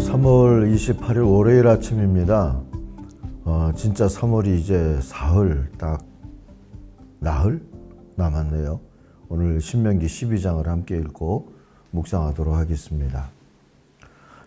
3월 28일 월요일 아침입니다. 진짜 3월이 이제 사흘 딱 나흘 남았네요. 오늘 신명기 12장을 함께 읽고 묵상하도록 하겠습니다.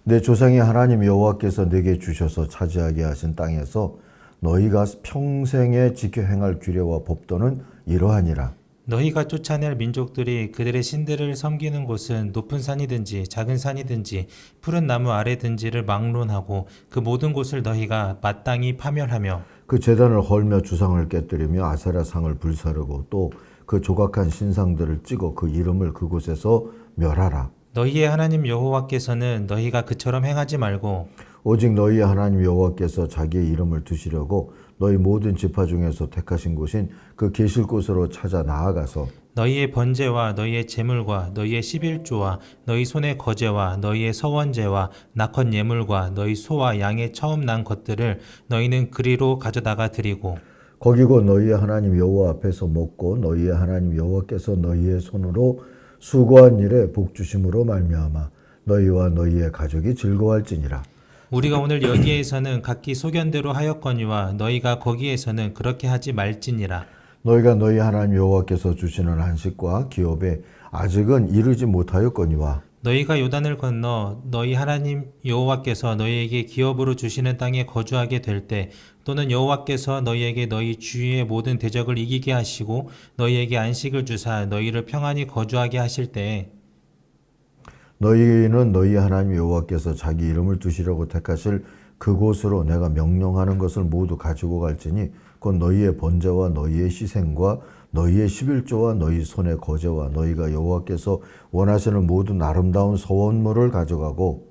내 조상의 하나님 여호와께서 내게 주셔서 차지하게 하신 땅에서 너희가 평생에 지켜 행할 규례와 법도는 이러하니라. 너희가 쫓아낼 민족들이 그들의 신들을 섬기는 곳은 높은 산이든지 작은 산이든지 푸른 나무 아래든지를 막론하고 그 모든 곳을 너희가 마땅히 파멸하며 그 제단을 헐며 주상을 깨뜨리며 아세라 상을 불사르고 또 그 조각한 신상들을 찍어 그 이름을 그곳에서 멸하라. 너희의 하나님 여호와께서는 너희가 그처럼 행하지 말고 오직 너희의 하나님 여호와께서 자기의 이름을 두시려고 너희 모든 지파 중에서 택하신 곳인 그 계실 곳으로 찾아 나아가서 너희의 번제와 너희의 제물과 너희의 11조와 너희 손의 거제와 너희의 서원제와 낙헌 예물과 너희 소와 양의 처음 난 것들을 너희는 그리로 가져다가 드리고 거기 곧 너희의 하나님 여호와 앞에서 먹고 너희의 하나님 여호와께서 너희의 손으로 수고한 일에 복 주심으로 말미암아 너희와 너희의 가족이 즐거워할지니라. 우리가 오늘 여기에서는 각기 소견대로 하였거니와 너희가 거기에서는 그렇게 하지 말지니라. 너희가 너희 하나님 여호와께서 주시는 안식과 기업에 아직은 이르지 못하였거니와 너희가 요단을 건너 너희 하나님 여호와께서 너희에게 기업으로 주시는 땅에 거주하게 될 때 또는 여호와께서 너희에게 너희 주위의 모든 대적을 이기게 하시고 너희에게 안식을 주사 너희를 평안히 거주하게 하실 때에 너희는 너희 하나님 여호와께서 자기 이름을 두시려고 택하실 그곳으로 내가 명령하는 것을 모두 가지고 갈지니 곧 너희의 번제와 너희의 희생과 너희의 11조와 너희 손의 거제와 너희가 여호와께서 원하시는 모든 아름다운 서원물을 가져가고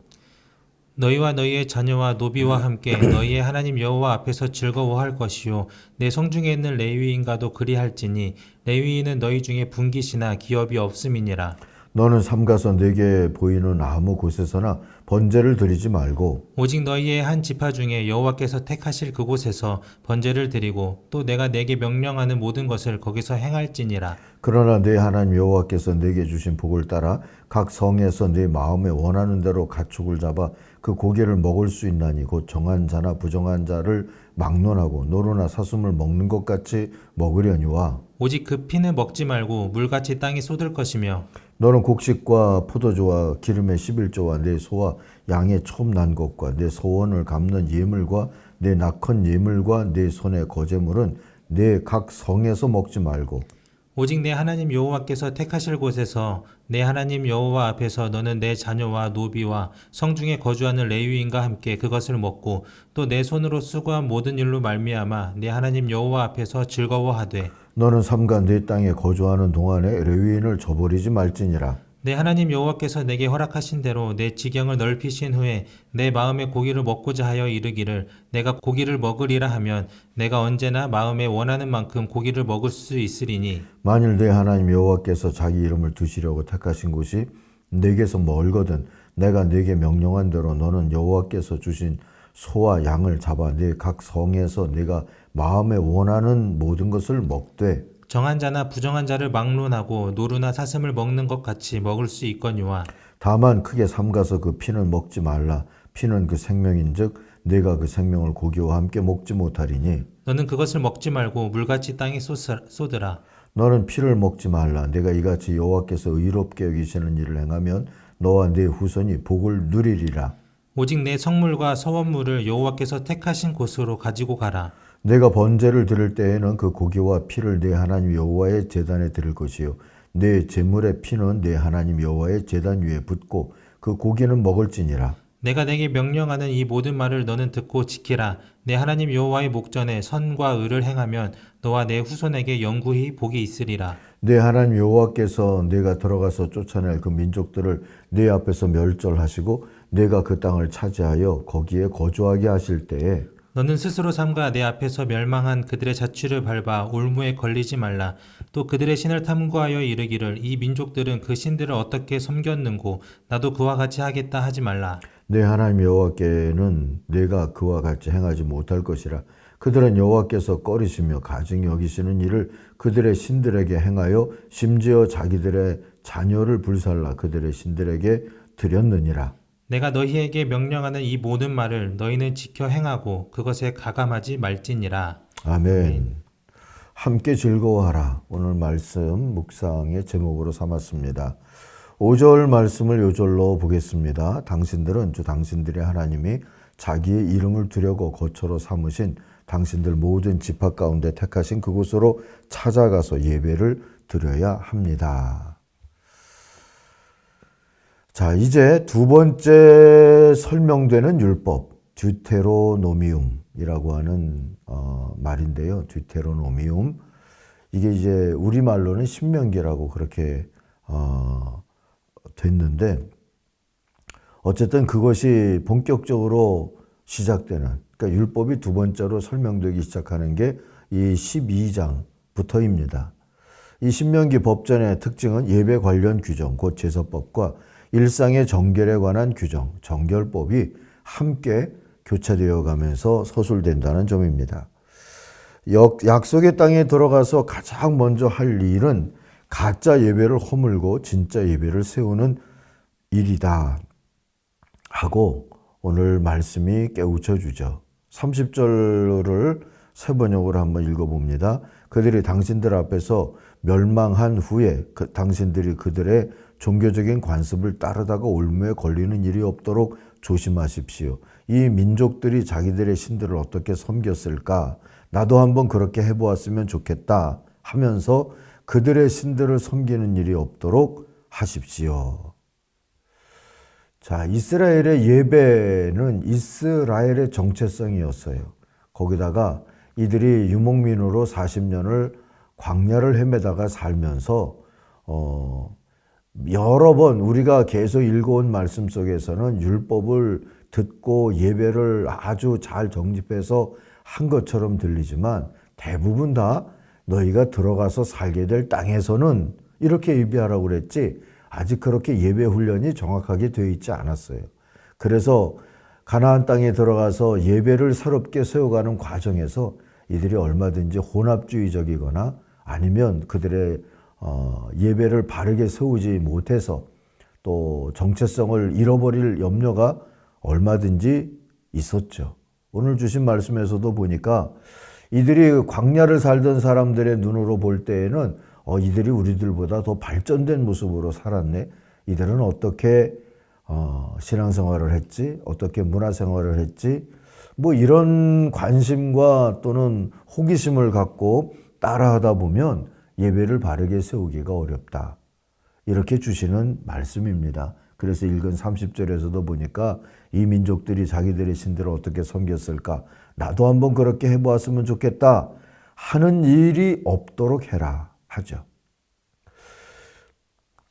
너희와 너희의 자녀와 노비와 함께 너희의 하나님 여호와 앞에서 즐거워할 것이요 내 성중에 있는 레위인과도 그리할지니 레위인은 너희 중에 분깃이나 기업이 없음이니라. 너는 삼가서 내게 보이는 아무 곳에서나 번제를 드리지 말고 오직 너희의 한 지파 중에 여호와께서 택하실 그곳에서 번제를 드리고 또 내가 내게 명령하는 모든 것을 거기서 행할지니라. 그러나 내 하나님 여호와께서 내게 주신 복을 따라 각 성에서 내 마음에 원하는 대로 가축을 잡아 그 고기를 먹을 수 있나니 곧 정한 자나 부정한 자를 막론하고 노루나 사슴을 먹는 것 같이 먹으려니와 오직 그 피는 먹지 말고 물같이 땅에 쏟을 것이며 너는 곡식과 포도주와 기름의 11조와 내 소와 양의 처음 난 것과 내 소원을 갚는 예물과 내 낙헌 예물과 내 손의 거제물은 내 각 성에서 먹지 말고 오직 내 하나님 여호와께서 택하실 곳에서 내 하나님 여호와 앞에서 너는 내 자녀와 노비와 성중에 거주하는 레위인과 함께 그것을 먹고 또 내 손으로 수고한 모든 일로 말미암아 내 하나님 여호와 앞에서 즐거워하되 너는 삼가 내 땅에 거주하는 동안에 레위인을 저버리지 말지니라. 내 하나님 여호와께서 내게 허락하신 대로 내 지경을 넓히신 후에 내 마음에 고기를 먹고자 하여 이르기를 내가 고기를 먹으리라 하면 내가 언제나 마음에 원하는 만큼 고기를 먹을 수 있으리니 만일 내 하나님 여호와께서 자기 이름을 두시려고 택하신 곳이 내게서 멀거든 내가 내게 명령한 대로 너는 여호와께서 주신 소와 양을 잡아 내 각 성에서 내가 마음에 원하는 모든 것을 먹되 정한 자나 부정한 자를 막론하고 노루나 사슴을 먹는 것 같이 먹을 수 있거니와 다만 크게 삼가서 그 피는 먹지 말라. 피는 그 생명인즉 내가 그 생명을 고기와 함께 먹지 못하리니 너는 그것을 먹지 말고 물같이 땅에 쏟으라. 너는 피를 먹지 말라. 내가 이같이 여호와께서 의롭게 여기시는 일을 행하면 너와 네 후손이 복을 누리리라. 오직 내 성물과 서원물을 여호와께서 택하신 곳으로 가지고 가라. 내가 번제를 드릴 때에는 그 고기와 피를 내 하나님 여호와의 제단에 드릴 것이요 내 제물의 피는 내 하나님 여호와의 제단 위에 붓고 그 고기는 먹을지니라. 내가 내게 명령하는 이 모든 말을 너는 듣고 지키라. 내 하나님 여호와의 목전에 선과 의를 행하면 너와 내 후손에게 영구히 복이 있으리라. 내 하나님 여호와께서 내가 들어가서 쫓아낼 그 민족들을 내 앞에서 멸절하시고 내가 그 땅을 차지하여 거기에 거주하게 하실 때에 너는 스스로 삼가 내 앞에서 멸망한 그들의 자취를 밟아 올무에 걸리지 말라. 또 그들의 신을 탐구하여 이르기를 이 민족들은 그 신들을 어떻게 섬겼는고 나도 그와 같이 하겠다 하지 말라. 내 하나님 여호와께는 내가 그와 같이 행하지 못할 것이라. 그들은 여호와께서 꺼리시며 가증히 여기시는 일을 그들의 신들에게 행하여 심지어 자기들의 자녀를 불살라 그들의 신들에게 드렸느니라. 내가 너희에게 명령하는 이 모든 말을 너희는 지켜 행하고 그것에 가감하지 말지니라. 아멘. 함께 즐거워하라. 오늘 말씀 묵상의 제목으로 삼았습니다. 5절 말씀을 요절로 보겠습니다. 당신들은 주 당신들의 하나님이 자기의 이름을 두려고 거처로 삼으신 당신들 모든 지파 가운데 택하신 그곳으로 찾아가서 예배를 드려야 합니다. 자, 이제 두 번째 설명되는 율법, 듀테로노미움이라고 하는 말인데요. 듀테로노미움. 이게 이제 우리말로는 신명기라고 그렇게 됐는데, 어쨌든 그것이 본격적으로 시작되는, 그러니까 율법이 두 번째로 설명되기 시작하는 게 이 12장부터입니다. 이 신명기 법전의 특징은 예배 관련 규정, 곧 제사법과 일상의 정결에 관한 규정, 정결법이 함께 교차되어 가면서 서술된다는 점입니다. 약속의 땅에 들어가서 가장 먼저 할 일은 가짜 예배를 허물고 진짜 예배를 세우는 일이다 하고 오늘 말씀이 깨우쳐 주죠. 30절을 새 번역으로 한번 읽어봅니다. 그들이 당신들 앞에서 멸망한 후에 당신들이 그들의 종교적인 관습을 따르다가 올무에 걸리는 일이 없도록 조심하십시오. 이 민족들이 자기들의 신들을 어떻게 섬겼을까? 나도 한번 그렇게 해보았으면 좋겠다 하면서 그들의 신들을 섬기는 일이 없도록 하십시오. 자, 이스라엘의 예배는 이스라엘의 정체성이었어요. 거기다가 이들이 유목민으로 40년을 광야를 헤매다가 살면서 여러 번 우리가 계속 읽어온 말씀 속에서는 율법을 듣고 예배를 아주 잘 정립해서 한 것처럼 들리지만 대부분 다 너희가 들어가서 살게 될 땅에서는 이렇게 예배하라고 그랬지 아직 그렇게 예배 훈련이 정확하게 되어 있지 않았어요. 그래서 가나안 땅에 들어가서 예배를 새롭게 세워가는 과정에서 이들이 얼마든지 혼합주의적이거나 아니면 그들의 예배를 바르게 세우지 못해서 또 정체성을 잃어버릴 염려가 얼마든지 있었죠. 오늘 주신 말씀에서도 보니까 이들이 광야를 살던 사람들의 눈으로 볼 때에는 이들이 우리들보다 더 발전된 모습으로 살았네. 이들은 어떻게 신앙생활을 했지? 어떻게 문화생활을 했지? 뭐 이런 관심과 또는 호기심을 갖고 따라하다 보면 예배를 바르게 세우기가 어렵다. 이렇게 주시는 말씀입니다. 그래서 읽은 30절에서도 보니까 이 민족들이 자기들의 신들을 어떻게 섬겼을까? 나도 한번 그렇게 해보았으면 좋겠다 하는 일이 없도록 해라 하죠.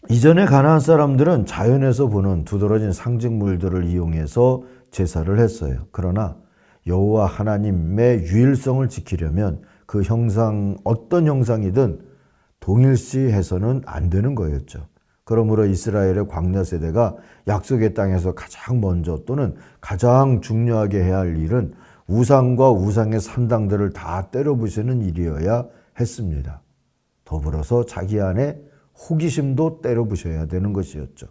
이전에 가나안 사람들은 자연에서 보는 두드러진 상징물들을 이용해서 제사를 했어요. 그러나 여호와 하나님의 유일성을 지키려면 그 형상, 어떤 형상이든 동일시해서는 안 되는 거였죠. 그러므로 이스라엘의 광야 세대가 약속의 땅에서 가장 먼저 또는 가장 중요하게 해야 할 일은 우상과 우상의 산당들을 다 때려부시는 일이어야 했습니다. 더불어서 자기 안에 호기심도 때려부셔야 되는 것이었죠.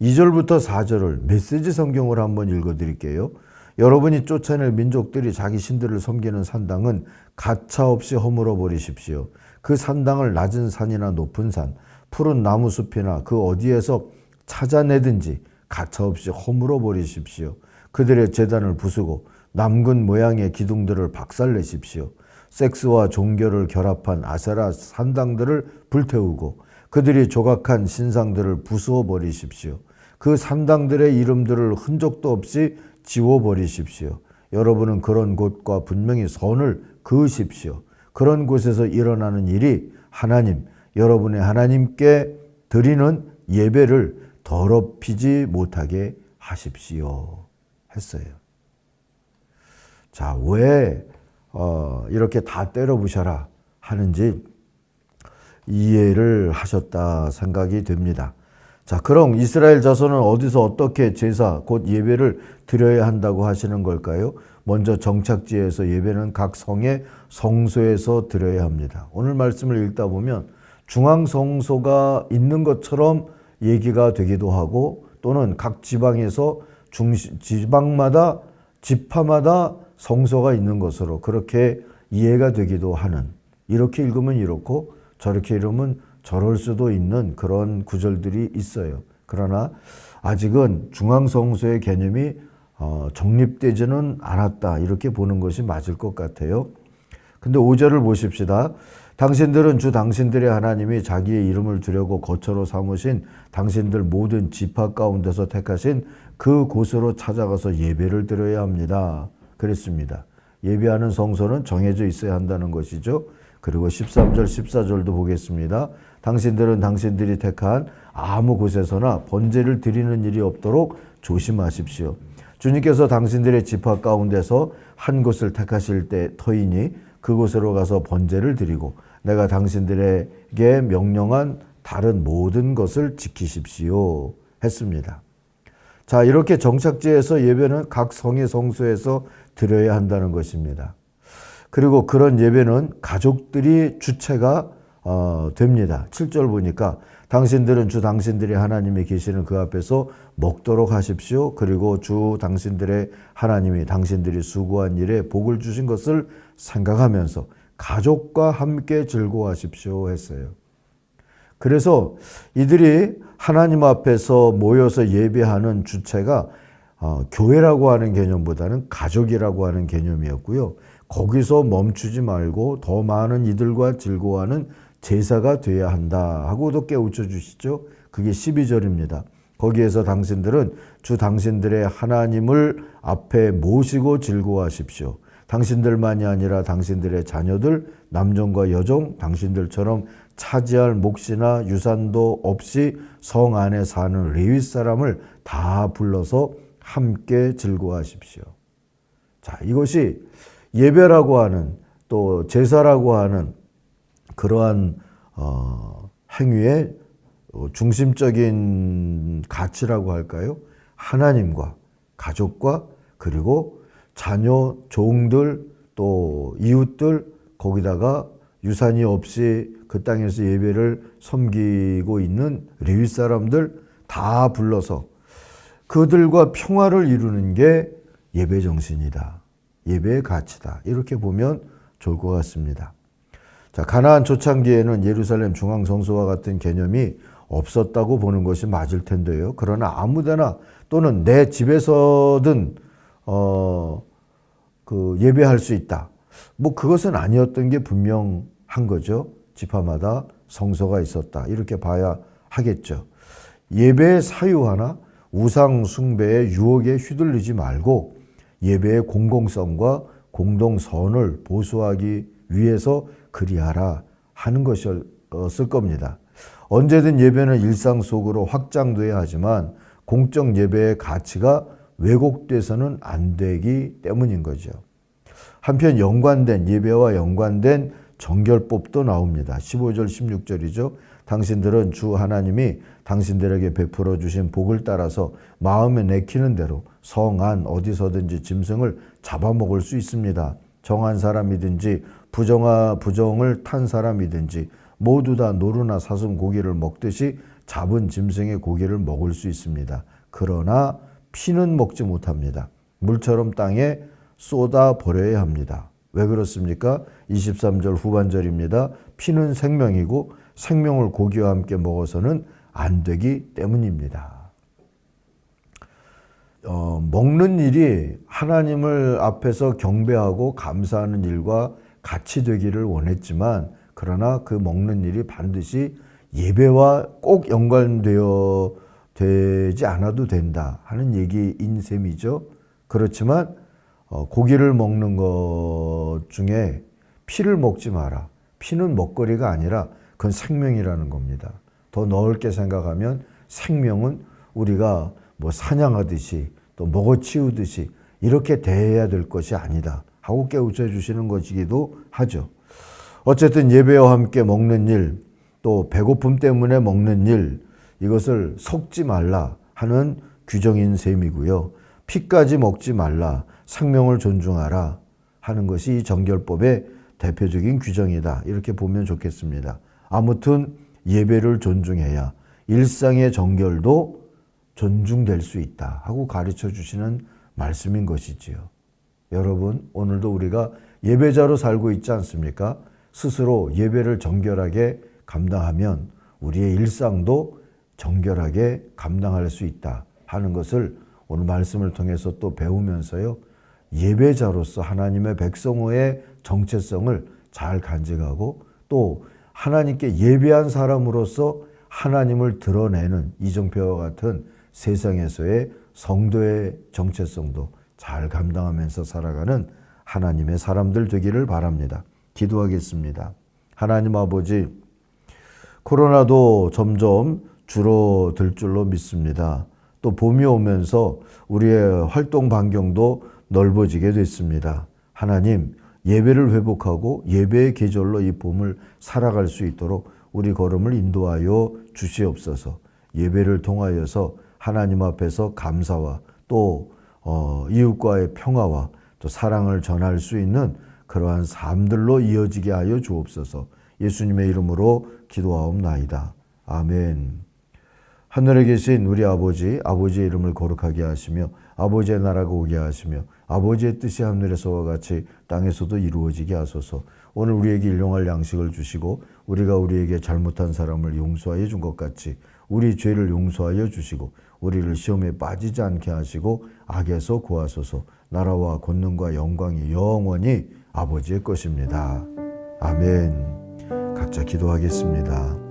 2절부터 4절을 메시지 성경으로 한번 읽어드릴게요. 여러분이 쫓아낼 민족들이 자기 신들을 섬기는 산당은 가차없이 허물어 버리십시오. 그 산당을 낮은 산이나 높은 산, 푸른 나무 숲이나 그 어디에서 찾아내든지 가차없이 허물어 버리십시오. 그들의 제단을 부수고 남근 모양의 기둥들을 박살내십시오. 섹스와 종교를 결합한 아세라 산당들을 불태우고 그들이 조각한 신상들을 부수어 버리십시오. 그 산당들의 이름들을 흔적도 없이 지워버리십시오. 여러분은 그런 곳과 분명히 선을 그으십시오. 그런 곳에서 일어나는 일이 하나님, 여러분의 하나님께 드리는 예배를 더럽히지 못하게 하십시오 했어요. 자, 왜 이렇게 다 때려부셔라 하는지 이해를 하셨다 생각이 됩니다. 자, 그럼 이스라엘 자손은 어디서 어떻게 제사, 곧 예배를 드려야 한다고 하시는 걸까요? 먼저 정착지에서 예배는 각 성의 성소에서 드려야 합니다. 오늘 말씀을 읽다 보면 중앙 성소가 있는 것처럼 얘기가 되기도 하고 또 또는 각 지방에서 지방마다 지파마다 성소가 있는 것으로 그렇게 이해가 되기도 하는, 이렇게 읽으면 이렇고 저렇게 읽으면 저럴 수도 있는 그런 구절들이 있어요. 그러나 아직은 중앙성소의 개념이 정립되지는 않았다, 이렇게 보는 것이 맞을 것 같아요. 근데 5절을 보십시다. 당신들은 주 당신들의 하나님이 자기의 이름을 두려고 거처로 삼으신 당신들 모든 지파 가운데서 택하신 그 곳으로 찾아가서 예배를 드려야 합니다. 그랬습니다. 예배하는 성소는 정해져 있어야 한다는 것이죠. 그리고 13절, 14절도 보겠습니다. 당신들은 당신들이 택한 아무 곳에서나 번제를 드리는 일이 없도록 조심하십시오. 주님께서 당신들의 지파 가운데서 한 곳을 택하실 때 터이니 그곳으로 가서 번제를 드리고 내가 당신들에게 명령한 다른 모든 것을 지키십시오 했습니다. 자, 이렇게 정착지에서 예배는 각 성의 성소에서 드려야 한다는 것입니다. 그리고 그런 예배는 가족들이 주체가 됩니다. 7절 보니까 당신들은 주 당신들의 하나님이 계시는 그 앞에서 먹도록 하십시오. 그리고 주 당신들의 하나님이 당신들이 수고한 일에 복을 주신 것을 생각하면서 가족과 함께 즐거워하십시오 했어요. 그래서 이들이 하나님 앞에서 모여서 예배하는 주체가 교회라고 하는 개념보다는 가족이라고 하는 개념이었고요. 거기서 멈추지 말고 더 많은 이들과 즐거워하는 제사가 돼야 한다 하고도 깨우쳐 주시죠. 그게 12절입니다. 거기에서 당신들은 주 당신들의 하나님을 앞에 모시고 즐거워하십시오. 당신들만이 아니라 당신들의 자녀들, 남종과 여종, 당신들처럼 차지할 몫이나 유산도 없이 성 안에 사는 레위 사람을 다 불러서 함께 즐거워하십시오. 자, 이것이 예배라고 하는 또 제사라고 하는 그러한 행위의 중심적인 가치라고 할까요? 하나님과 가족과 그리고 자녀, 종들, 또 이웃들, 거기다가 유산이 없이 그 땅에서 예배를 섬기고 있는 레위 사람들 다 불러서 그들과 평화를 이루는 게 예배 정신이다. 예배의 가치다. 이렇게 보면 좋을 것 같습니다. 자, 가나안 초창기에는 예루살렘 중앙성소와 같은 개념이 없었다고 보는 것이 맞을 텐데요. 그러나 아무데나 또는 내 집에서든 예배할 수 있다. 뭐 그것은 아니었던 게 분명한 거죠. 지파마다 성소가 있었다. 이렇게 봐야 하겠죠. 예배의 사유화나 우상 숭배의 유혹에 휘둘리지 말고 예배의 공공성과 공동선을 보수하기 위해서 그리하라 하는 것이었을 겁니다. 언제든 예배는 일상 속으로 확장돼야 하지만 공적 예배의 가치가 왜곡돼서는 안 되기 때문인 거죠. 한편 연관된 예배와 연관된 정결법도 나옵니다. 15절 16절이죠. 당신들은 주 하나님이 당신들에게 베풀어 주신 복을 따라서 마음에 내키는 대로 성 안 어디서든지 짐승을 잡아먹을 수 있습니다. 정한 사람이든지 부정을 탄 사람이든지 모두 다 노루나 사슴 고기를 먹듯이 잡은 짐승의 고기를 먹을 수 있습니다. 그러나 피는 먹지 못합니다. 물처럼 땅에 쏟아 버려야 합니다. 왜 그렇습니까? 23절 후반절입니다. 피는 생명이고 생명을 고기와 함께 먹어서는 안 되기 때문입니다. 먹는 일이 하나님을 앞에서 경배하고 감사하는 일과 같이 되기를 원했지만 그러나 그 먹는 일이 반드시 예배와 꼭 연관되어 되지 않아도 된다 하는 얘기인 셈이죠. 그렇지만 고기를 먹는 것 중에 피를 먹지 마라. 피는 먹거리가 아니라 그건 생명이라는 겁니다. 더 넓게 생각하면 생명은 우리가 뭐 사냥하듯이 또 먹어치우듯이 이렇게 대해야 될 것이 아니다 하고 깨우쳐 주시는 것이기도 하죠. 어쨌든 예배와 함께 먹는 일, 또 배고픔 때문에 먹는 일, 이것을 섞지 말라 하는 규정인 셈이고요. 피까지 먹지 말라, 생명을 존중하라 하는 것이 이 정결법의 대표적인 규정이다. 이렇게 보면 좋겠습니다. 아무튼 예배를 존중해야 일상의 정결도 존중될 수 있다 하고 가르쳐 주시는 말씀인 것이지요. 여러분, 오늘도 우리가 예배자로 살고 있지 않습니까? 스스로 예배를 정결하게 감당하면 우리의 일상도 정결하게 감당할 수 있다 하는 것을 오늘 말씀을 통해서 또 배우면서요. 예배자로서 하나님의 백성의 정체성을 잘 간직하고 또 하나님께 예배한 사람으로서 하나님을 드러내는 이정표와 같은 세상에서의 성도의 정체성도 잘 감당하면서 살아가는 하나님의 사람들 되기를 바랍니다. 기도하겠습니다. 하나님 아버지, 코로나도 점점 줄어들 줄로 믿습니다. 또 봄이 오면서 우리의 활동 반경도 넓어지게 됐습니다. 하나님, 예배를 회복하고 예배의 계절로 이 봄을 살아갈 수 있도록 우리 걸음을 인도하여 주시옵소서. 예배를 통하여서 하나님 앞에서 감사와 또 이웃과의 평화와 또 사랑을 전할 수 있는 그러한 삶들로 이어지게 하여 주옵소서. 예수님의 이름으로 기도하옵나이다. 아멘. 하늘에 계신 우리 아버지, 아버지의 이름을 거룩하게 하시며 아버지의 나라가 오게 하시며 아버지의 뜻이 하늘에서와 같이 땅에서도 이루어지게 하소서. 오늘 우리에게 일용할 양식을 주시고 우리가 우리에게 잘못한 사람을 용서하여 준 것 같이 우리 죄를 용서하여 주시고 우리를 시험에 빠지지 않게 하시고 악에서 구하소서. 나라와 권능과 영광이 영원히 아버지의 것입니다. 아멘. 각자 기도하겠습니다.